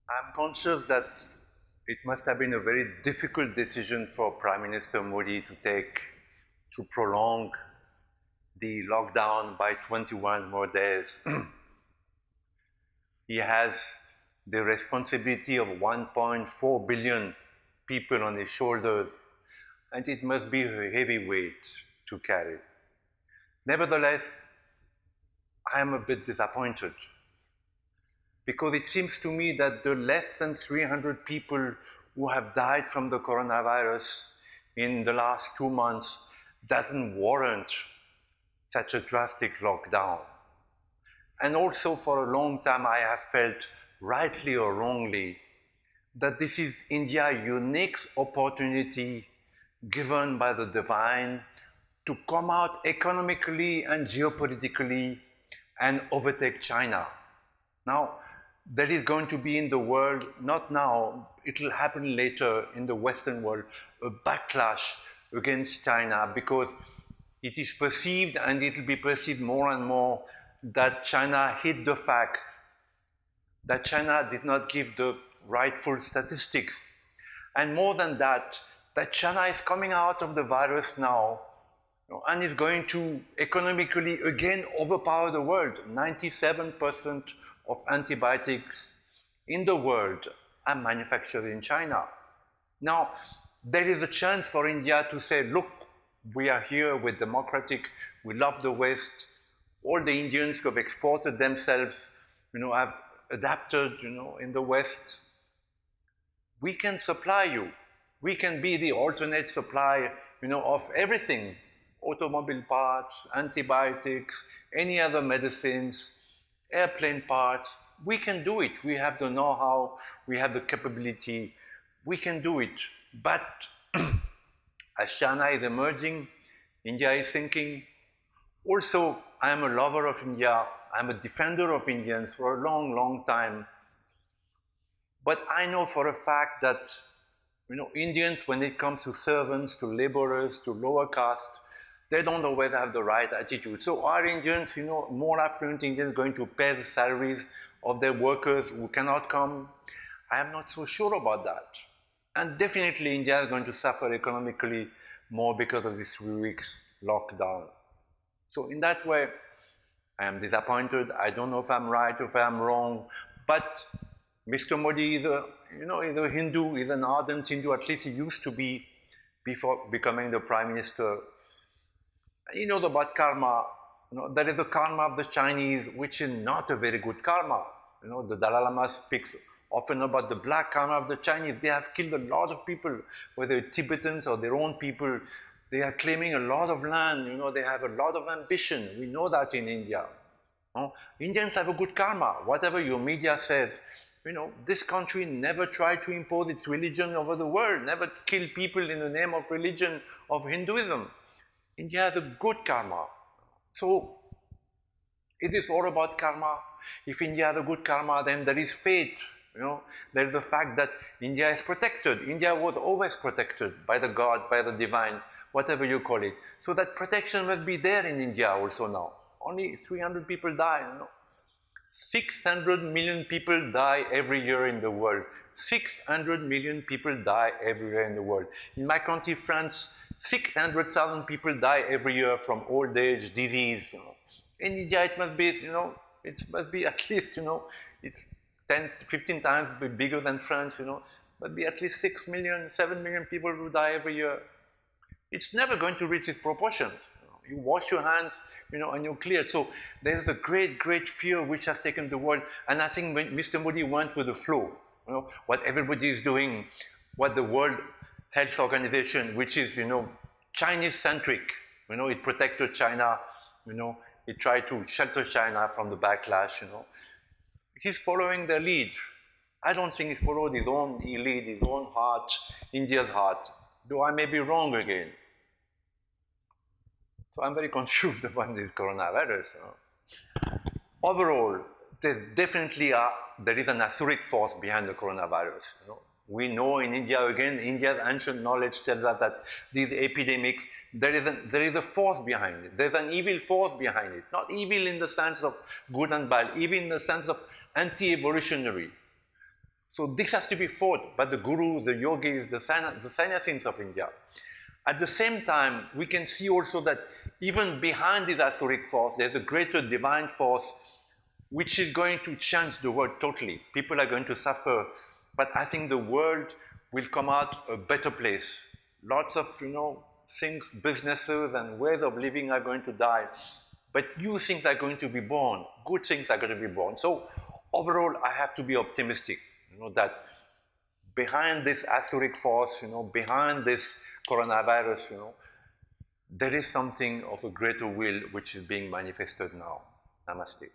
I'm conscious that it must have been a very difficult decision for Prime Minister Modi to take to prolong the lockdown by 21 more days. He has the responsibility of 1.4 billion people on his shoulders, and it must be a heavy weight to carry. Nevertheless, I am a bit disappointed because it seems to me that the less than 300 people who have died from the coronavirus in the last 2 months doesn't warrant such a drastic lockdown. And also for a long time I have felt, rightly or wrongly, that this is India's unique opportunity given by the divine to come out economically and geopolitically and overtake China. Now, there is going to be in the world, not now, it will happen later in the Western world, a backlash against China because it is perceived, and it will be perceived more and more, that China hid the facts, that China did not give the rightful statistics, and more than that China is coming out of the virus now, and is going to economically again overpower the world. 97% of antibiotics in the world are manufactured in China. Now, there is a chance for India to say, look, we are here, we're democratic, we love the West, all the Indians who have exported themselves, have adapted, in the West. We can supply you. We can be the alternate supply, of everything, automobile parts, antibiotics, any other medicines, airplane parts. We can do it. We have the know-how, we have the capability, we can do it. But as China is emerging, India is thinking. Also, I am a lover of India. I'm a defender of Indians for a long, long time. But I know for a fact that, Indians, when it comes to servants, to laborers, to lower caste, they don't always have the right attitude. So are Indians, more affluent Indians going to pay the salaries of their workers who cannot come? I am not so sure about that. And definitely India is going to suffer economically more because of this 3 weeks lockdown. So in that way, I am disappointed. I don't know if I'm right or if I'm wrong, but Mr. Modi is is a Hindu, is an ardent Hindu, at least he used to be before becoming the Prime Minister. He knows about karma. There is a karma of the Chinese, which is not a very good karma. The Dalai Lama speaks often about the black karma of the Chinese. They have killed a lot of people, whether Tibetans or their own people. They are claiming a lot of land. They have a lot of ambition. We know that in India. Indians have a good karma. Whatever your media says, this country never tried to impose its religion over the world, never kill people in the name of religion, of Hinduism. India has a good karma. So, it is all about karma. If India has a good karma, then there is fate. There is the fact that India is protected. India was always protected by the God, by the divine, whatever you call it. So that protection must be there in India also now. Only 300 people die. 600 million people die every year in the world. 600 million people die every year in the world. In my country, France, 600,000 people die every year from old age, disease. In India, it must be, it must be at least, it's 10, 15 times bigger than France, but be at least 6 million, 7 million people who die every year. It's never going to reach its proportions. You wash your hands, and you're cleared. So there's a great, great fear which has taken the world. And I think when Mr. Modi went with the flow, what everybody is doing, what the World Health Organization, which is, Chinese-centric, it protected China, it tried to shelter China from the backlash, He's following their lead. I don't think he's followed his own lead, his own heart, India's heart, though I may be wrong again. So I'm very confused about this coronavirus. Overall, there is an Asuric force behind the coronavirus. We know in India, again, India's ancient knowledge tells us that these epidemics, there is a force behind it. There's an evil force behind it. Not evil in the sense of good and bad, evil in the sense of anti-evolutionary. So this has to be fought by the gurus, the yogis, the sannyasins of India. At the same time, we can see also that even behind this Asuric force, there's a greater divine force which is going to change the world totally. People are going to suffer, but I think the world will come out a better place. Lots of, things, businesses and ways of living are going to die, but new things are going to be born. Good things are going to be born. So overall, I have to be optimistic, that behind this Asuric force, behind this coronavirus, there is something of a greater will which is being manifested now. Namaste.